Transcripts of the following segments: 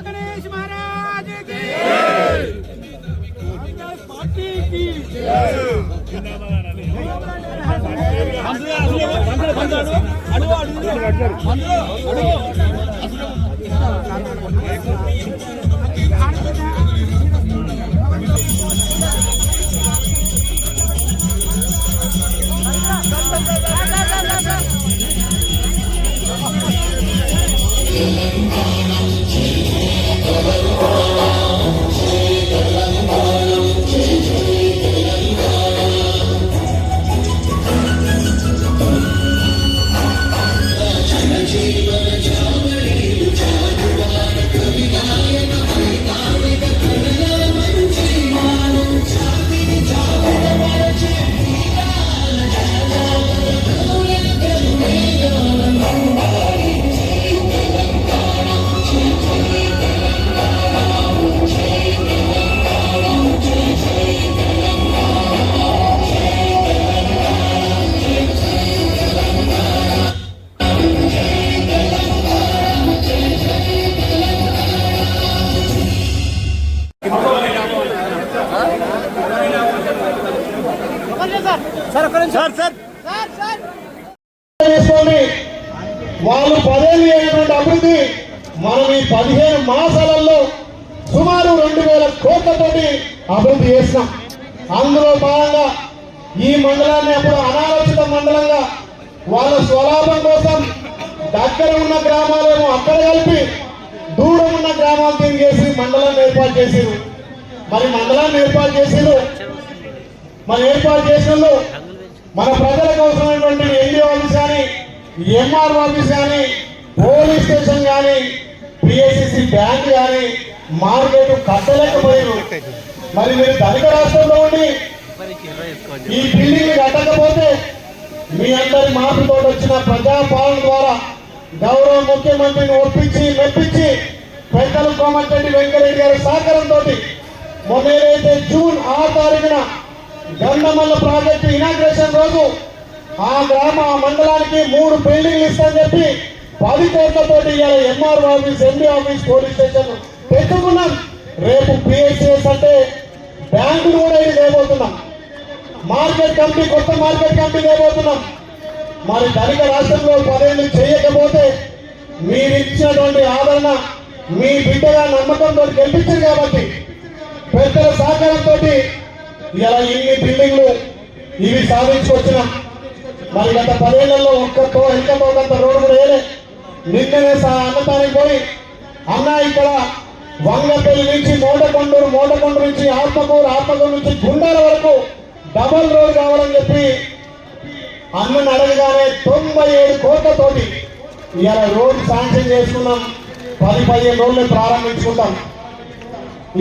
गणेश महाराज की पार्टी की వాళ్ళు 10 ఏళ్ళు అయినటువంటి అభివృద్ధి మనం ఈ 15 మాసాలలో సుమారు 2000 కోట్లతోటి అభివృద్ధి చేసినాం. అందులో భాగంగా ఈ మండలాన్ని అప్పుడు అనాలోచిత మండలంగా వాళ్ళ స్వలాభం కోసం దగ్గర ఉన్న గ్రామాలేమో అక్కడ కలిపి దూరం ఉన్న గ్రామాలు తిరిగేసి మండలాన్ని ఏర్పాటు చేసారు. మరి మండలాన్ని ఏర్పాటు చేసారు. మరి ఏర్పాటు చేసిన మన ప్రజలకు అవసరమైనటువంటి ఎన్డీఓ ఆఫీస్ కానీ, ఎంఆర్ఓ ఆఫీస్ కానీ, పోలీస్ స్టేషన్ కానీ, పిఎస్సిసి బ్యాంక్ కానీ మార్కెట్ కట్టలేకపోయారు. మరి మీరు ధనిక రాష్ట్రంలో ఉండి ఈ బిల్డింగ్ కట్టకపోతే మీ అందరి మార్పుతో వచ్చిన ప్రజాపాలన ద్వారా గౌరవ ముఖ్యమంత్రిని ఒప్పించి మెప్పించి పెద్దలు కోమటిరెడ్డి వెంకరెడ్డి గారి సహకారంతో మొన్న ఏదైతే జూన్ 6 తారీఖున గంధమల్ల ప్రాజెక్టు ఇనాగ్రేషన్ రోజు ఆ మండలానికి 3 బిల్డింగ్లు ఇస్తామని చెప్పి 10 కోట్లతోటి ఇవాళ MRO office, MD office, police station పెట్టుకున్నాం. రేపు పిఎస్సిఎస్ అంటే బ్యాంకులు కూడా ఇది చేయబోతున్నాం. మార్కెట్ కమిటీ, కొత్త మార్కెట్ కమిటీ చేయబోతున్నాం. మరి ధనిక రాష్ట్రంలో 10 ఏళ్ళు చేయకపోతే మీరు ఇచ్చినటువంటి ఆదరణ మీ బిడ్డగా నమ్మకంతో గెలిపించారు కాబట్టి పెద్దల సహకారంతో ఇలా ఇన్ని బిల్డింగ్లు ఇవి సాధించుకొచ్చినాం. మరి గత 10 ఏళ్లలో ఒక్కతో ఇంకంత రోడ్డు కూడా వేయలే. నిన్ననే అన్నతానికి పోయి అన్న ఇక్కడ వంగపల్లి నుంచి మోటకొండూరు నుంచి ఆత్మకూరు నుంచి గుండాల వరకు డబల్ రోడ్ కావాలని చెప్పి అన్నని అడగగానే 97 కోట్లతోటి ఇలా రోడ్ శాంక్షన్ చేసుకున్నాం. 10-15 రోజులు ప్రారంభించుకుంటాం.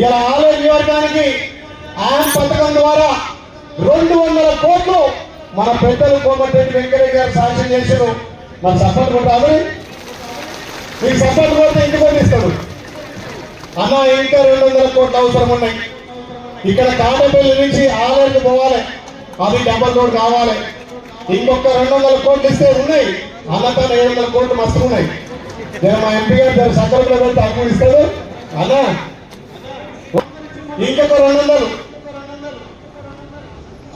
ఇలా ఆలయ నియోజకానికి ఆమ్ పథకం ద్వారా 200 కోట్లు మన పెద్దలు కోమటిరెడ్డి వెంకరెడ్డి గారు శాంక్షన్ చేశారు. మన సపోర్ట్ కొట్టాలి. మీకు సపోర్ట్ కొడితే ఇంటికి ఇస్తాడు అన్న. ఇంకా 200 కోట్లు అవసరం ఉన్నాయి. ఇక్కడ కాటపల్లి నుంచి ఆలయకు పోవాలి, అది డబల్ రోడ్ కావాలి. ఇంకొక 200 కోట్లు ఇస్తే ఉన్నాయి. అన్నతో 700 కోట్లు మస్తు ఉన్నాయి. మా ఎంపీ గారు సకలంలో పెడితే అప్పుడు ఇస్తాడు అన్న. ఇంకొక 200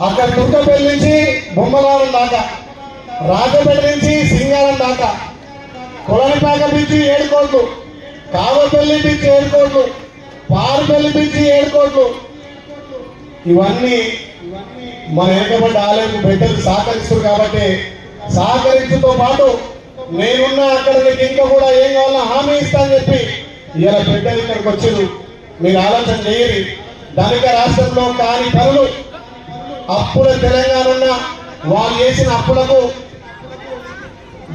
అక్కడ తుర్కపల్లి నుంచి బొమ్మలారం దాకా, రాజపేట నుంచి సింగారం దాకా, కొలనిపాక నుంచి 7 కోట్లు, కావపల్లి నుంచి 7 కోట్లు, పారుపల్లి నుంచి 7 కోట్లు. ఇవన్నీ మన ఏకపడ్డ ఆలయం బిడ్డలు సహకరిస్తారు కాబట్టి సహకరించుతో పాటు నేనున్నా అక్కడ నీకు ఇంకా కూడా ఏం కావాలన్నా హామీ ఇస్తానని చెప్పి ఇలా బిడ్డలు ఇక్కడికి వచ్చారు. మీరు ఆలోచన చేయరు. ధనిక రాష్ట్రంలో కాని పనులు అప్పుల తెలంగాణ ఉన్న వాళ్ళు చేసిన అప్పులకు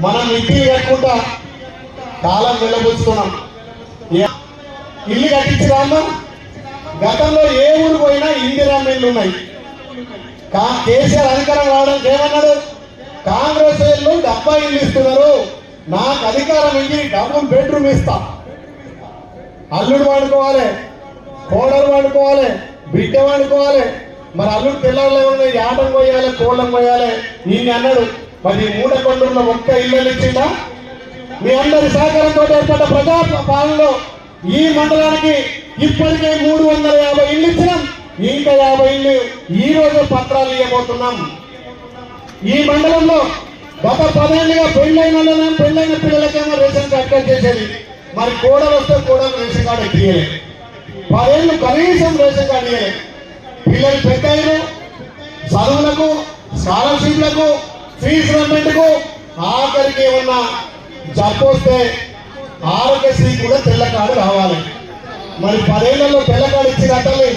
మనం ఇంటిని కట్టుకుంటా కాలం నిలబుచ్చుకున్నాం. ఇల్లు కట్టించిరామా. గతంలో ఏ ఊరు పోయినా ఇందిరా మిల్లు ఉన్నాయి. కేసీఆర్ అధికారం రావడానికి ఏమన్నాడు? కాంగ్రెస్ వాళ్ళు 70 ఇల్లు ఇస్తున్నారు, నాకు అధికారం ఇచ్చి డబుల్ బెడ్రూమ్ ఇస్తా. అల్లుడు వాడుకోవాలి, కోడలు వాడుకోవాలి, బిడ్డ వాడుకోవాలి. మరి అల్లుడు పిల్లలు యాటం పోయాలి, కోళ్ళం పోయాలి. ఈయన అన్నాడు, మరి మూడకొండూరులో ఒక్క ఇల్లు ఇచ్చిందా? మీ అందరి సహకారంతో ఏర్పడ్డ ప్రజా పాలనలో ఈ మండలానికి ఇప్పటికే 350 ఇల్లు ఇచ్చినాం. ఇంకా 50 ఇల్లు ఈ రోజు పత్రాలు ఇవ్వబోతున్నాం. ఈ మండలంలో గత 10 ఏళ్ళుగా పెళ్ళైన పిల్లలకేమో రేషన్ కార్డు కట్ చేసేది. మరి కోడలు వస్తే కోడలు రేషన్ కార్డు ఎక్కియలే. 10 ఏళ్ళు కనీసం రేషన్ కార్డు ఇవ్వలేదు. పిల్లలు పెద్దలు చదువులకు, స్కాలర్షిప్లకు, ఫీజు రిమెంట్కు, ఆఖరికి ఏమన్నా జబ్బు వస్తే ఆరోగ్యశ్రీ కూడా తెల్ల కార్డు రావాలి. మరి 10 ఏళ్లలో తెల్ల కార్డు ఇచ్చి కట్టాలి.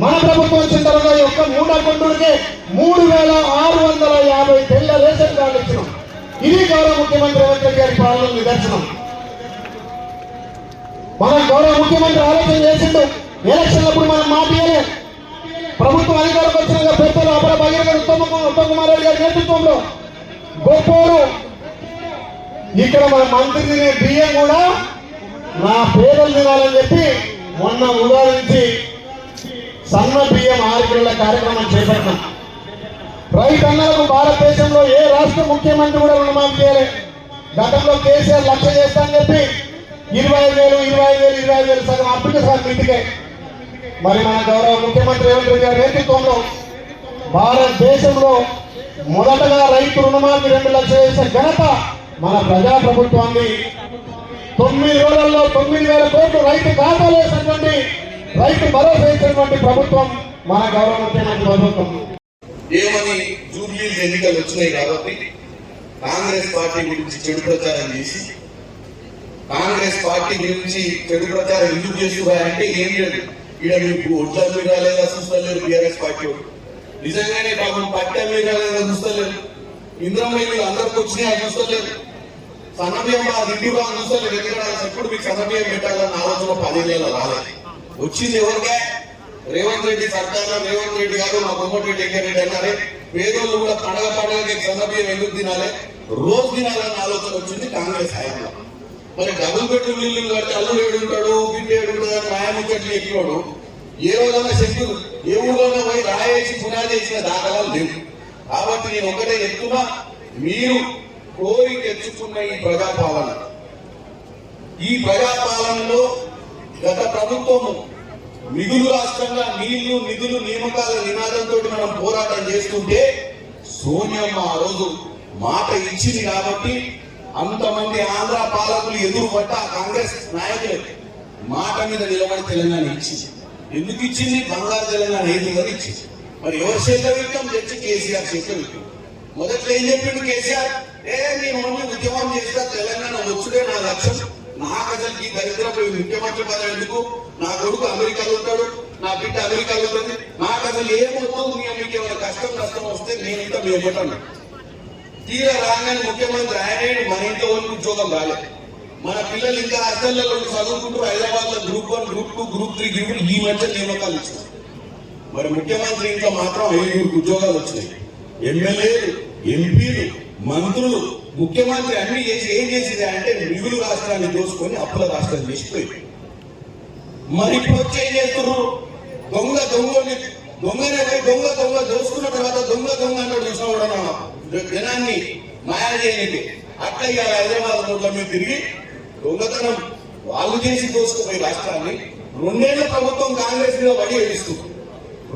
మన ప్రభుత్వం వచ్చిన తర్వాత యొక్క మూడకొండూరుకే 3650 తెల్ల రేషన్ కార్డు ఇచ్చినాం. ఇది గౌరవ ముఖ్యమంత్రి రేవంత్ రెడ్డి గారి పాలన నిదర్శనం. మన గౌరవ ముఖ్యమంత్రి ఆలోచన చేసిండు. ఎలక్షన్లప్పుడు మనం మాట ఇవ్వలే. ప్రభుత్వం అధికారులకు వచ్చిన పెద్దలు అప్పుడు భగీరథ ఉత్తమ్ కుమార్ రెడ్డి గారి నేతృత్వంలో గొప్పోరు. ఇక్కడ మన మంత్రి తినే బియ్యం కూడా నా పేదలు తినాలని చెప్పి మొన్న ఉదాహరించి సన్న బియ్యం 6 కిలోల కార్యక్రమం చేపట్టాం. రైతన్నలకు భారతదేశంలో ఏ రాష్ట్ర ముఖ్యమంత్రి కూడా రుణమాఫీ చేయలే. గతంలో కేసీఆర్ 1,00,000 చేస్తానని చెప్పి 25,000 సగం అప్పటికి సగం ఇంటికే. మరి మన గౌరవ ముఖ్యమంత్రి రేవంత్ రెడ్డి గారి నేతృత్వంలో భారతదేశంలో మొదటగా రైతు రుణమాఫీ 2 లక్షలు చేసిన ఘనత మన ప్రజా ప్రభుత్వాన్ని. 9 రోజుల్లో 9,000 కోట్లు రైతు ఖాతాలో వేసినటువంటి, రైతు భరోసా ఇచ్చినటువంటి ప్రభుత్వం మన గౌరవ ముఖ్యమంత్రి ప్రభుత్వం. ఏమని జూబ్లీ ఎన్నికలు వచ్చినాయి కాబట్టి కాంగ్రెస్ పార్టీ గురించి చెడు ప్రచారం చేసి, కాంగ్రెస్ పార్టీ గురించి చెడు ప్రచారం ఎందుకు చేస్తున్నారంటే ఏం లేదు. ఇక్కడ మీకు ఒడ్ల మీద లేదా చూస్తలేరు టీఆర్ఎస్ పార్టీ నిజంగానే పాపం పట్టె మీద లేదా చూస్తలేరు. ఇంద్రమయ్యలు అందరికి వచ్చినాయి చూస్తలేరు. సన్నబియ్యం ఇంటి బాగా చూస్తలేరు. ఎందుకంటే ఎప్పుడు మీకు సన్నబియ్యం పెట్టాలన్న ఆలోచన 10 ఏళ్ళ రాలేదు. వచ్చింది ఎవరికే? రేవంత్ రెడ్డి సర్కార్లో రేవంత్ రెడ్డి గారు మా కోమటిరెడ్డి వెంకటరెడ్డి అన్నారే పేదోళ్ళు కూడా పండగకి సన్నబియ్యం ఎందుకు తినాలి, రోజు తినాలన్న ఆలోచన వచ్చింది కాంగ్రెస్ హయాంలో. మరి డబుల్ బెడ్రూమ్ ఇల్లు కడితే అల్లుడు ఏడుంటాడు, బిడ్డ ఏడుంటాడు అని న్యాయముచ్చట్లు ఎక్కివాడు. ఏ రోజైనా శంకులు ఏ ఊళ్ళోనే పోయి రాయేసి పునాది చేసిన దాఖలాలు లేవు. కాబట్టి నేను ఒకటే చెప్తున్నా, మీరు కోరి తెచ్చుకున్న ఈ ప్రజాపాలనలో గత ప్రభుత్వము మిగులు రాష్ట్రంగా నీళ్లు నిధులు నియామకాల నినాదంతో మనం పోరాటం చేస్తుంటే సోనియమ్మ ఆ రోజు మాట ఇచ్చింది కాబట్టి అంతమంది ఆంధ్ర పాలకులు ఎదురు పడ్డ కాంగ్రెస్ నాయకులు మాట మీద నిలబడి తెలంగాణ ఇచ్చింది. ఎందుకు ఇచ్చింది? బంగారు తెలంగాణ ఏది ఇచ్చింది. మరి ఎవరి చేతిలో విక్తం తెచ్చి కేసీఆర్ చేతిలో విక్తం. మొదట్లో ఏం చెప్పిండు కేసీఆర్? నేను ఓన్లీ ఉద్యమం చేస్తా, తెలంగాణ వచ్చుడే నా లక్ష్యం, నాకు అసలు ఈ దరిద్రపు ముఖ్యమంత్రి పదవి ఎందుకు, నా కొడుకు అమెరికాలో ఉంటాడు, నా బిడ్డ అమెరికాలో ఉంటుంది, నాకు అసలు ఏమవుతుంది, మీకు ఏమైనా కష్టం వస్తే నేను ఇంకా మేమటాను. తీరా రాగానే ముఖ్యమంత్రి ఆయన మన ఇంట్లో ఉద్యోగం రాలేదు. మన పిల్లలు ఇంకా హాస్టల్లో చదువుకుంటూ హైదరాబాద్ లో గ్రూప్ 1, గ్రూప్ 2, గ్రూప్ 3 గ్రూపులు ఈ మధ్య నియామకాలు ఇచ్చినారు. మరి ముఖ్యమంత్రి ఇంట్లో మాత్రం 5 ఉద్యోగాలు వచ్చినాయి. ఎమ్మెల్యేలు, ఎంపీలు, మంత్రులు, ముఖ్యమంత్రి అన్ని చేసి ఏం చేసింది అంటే మిగులు రాష్ట్రాన్ని దోసుకొని అప్పుల రాష్ట్రాన్ని చేసిపోయింది. మరి ఇప్పుడు వచ్చి ఏం చేస్తున్నారు? దొంగనే దొంగ దోసుకున్న తర్వాత దొంగ అన్నాడు చూసిన జనాన్ని మాయా చేయనిది. అట్లా ఇవాళ హైదరాబాద్ రోడ్ల మీద తిరిగి దొంగతనం వాళ్ళు చేసి దోసుకుపోయి రాష్ట్రాన్ని 2 ఏళ్ల ప్రభుత్వం కాంగ్రెస్ మీద వడి ఏడుస్తుంది.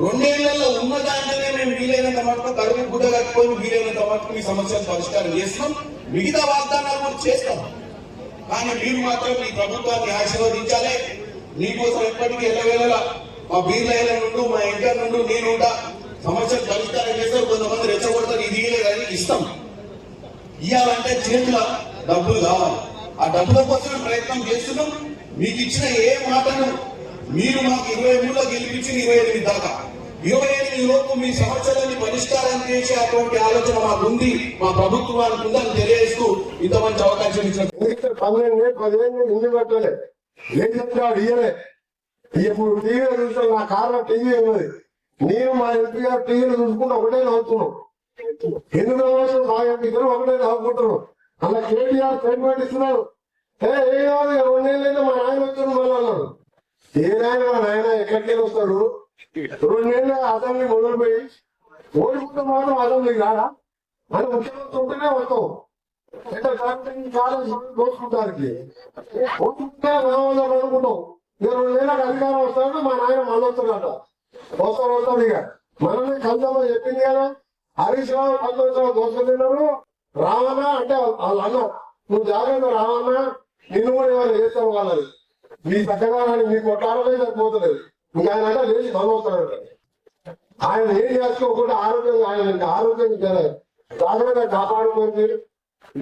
2 ఏళ్లలో ఉన్న దాంట్లోనే మేము వీలైనంత మటుకు కడుపు గుడ్డ కట్టుకొని వీలైనంత మటుకు మీ సమస్యలు పరిష్కారం చేస్తున్నాం, మిగతా వాగ్దానాలు కూడా చేస్తాం. కానీ మీరు మాత్రం మీ ప్రభుత్వాన్ని ఆశీర్వదించాలి. మీకోసం ఎప్పటికీ ఎల్లవేళలా మా బీర్లైల నుండి మా ఎంకర్ నుండి నేనుంటా, సమస్యలు పరిష్కారం చేస్తారు. కొంతమంది రెచ్చగొడతారు, ఇది కానీ ఇస్తాం. ఇవ్వాలంటే చేతుల డబ్బులు కావాలి. ఆ డబ్బుల కోసం ప్రయత్నం చేస్తున్నాం. మీకు ఇచ్చిన ఏ మాటను మీరు మాకు 23లో గెలిపించి 28 దాకా 28 లోపు మీ సమస్యలన్నీ పరిష్కారం చేసే అటువంటి ఆలోచన మాకుంది, మా ప్రభుత్వానికి ఉందని తెలియజేస్తూ ఇంత మంచి అవకాశం ఇచ్చిన 12 ముందు పెట్టలే ఏం చెప్తాడు ఇయ్యలే. ఇప్పుడు టీవీలో చూస్తాను, నా కారులో టీవీ ఉన్నది, నేను మా ఎంపీ గారు టీవీలో చూసుకుంటూ ఒకటే నవ్వుతున్నాం. ఎందుకు నవ్వచ్చు బాగా ఇద్దరు ఒకటే నవ్వుకుంటారు. అలా కేటీఆర్ స్టేట్మెంట్ ఇస్తున్నారు. ఏ కాదు 2 నెలలైతే మా నాయన వచ్చారు మళ్ళీ అన్నాడు. ఏ నాయన మా నాయన ఎక్కడికి వస్తాడు? 2 నెలలు అసెంబ్లీ మొదలుపోయి ఓడిపోతే మాత్రం అసెంబ్లీకి రాడా అని ముఖ్యమంత్రి ఉంటేనే వస్తాం. చాలా దోచుకుంటానికి ఓటుకుంటే రావద్దాం అనుకుంటాం. ఇక 2 నెలలకు అధికారం వస్తాడు మా నాయన మళ్ళీ వస్తాడట. వస్తాడు ఇక మనమే కలుద్దామో చెప్పింది కదా. హరీష్ రావు 19 దోశలు తిన్నారు. రావన్నా అంటే వాళ్ళు అన్నారు నువ్వు జాగ్రత్త రావన్నా నిన్ను కూడా ఏమైనా చేస్తావు వాళ్ళని నీ చక్కగాని నీ కొట్టాలనే సరిపోతలేదు. ఇంకా ఆయన అంటే లేచి చదువుతాడు. ఆయన ఏం చేసుకోకుండా ఆరోగ్యం జాగ్రత్తగా కాపాడుకోండి.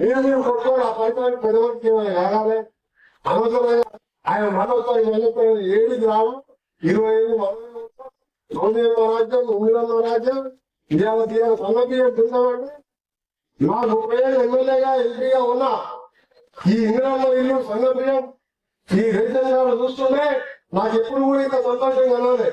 మీరు కొట్టుకోండి. ఆ ఫలితానికి పెద్దవారికి ఏమైనా కాగాలి అనవసరంగా ఆయన మనవుతారు. 7 గ్రామం 25 మన రాజ్యం 9 రాజ్యం ఇదేమీ సన్నబియ్యం తింటామండి. నా 30 ఏళ్ళు ఎమ్మెల్యేగా ఎంపీగా ఉన్నా ఈ ఇందిరమ్మ ఇల్లు సన్నబియ్యం ఈ రేషన్ కార్డు చూస్తుంటే నాకు ఎప్పుడు కూడా ఇంత సంతోషంగా అన్నది.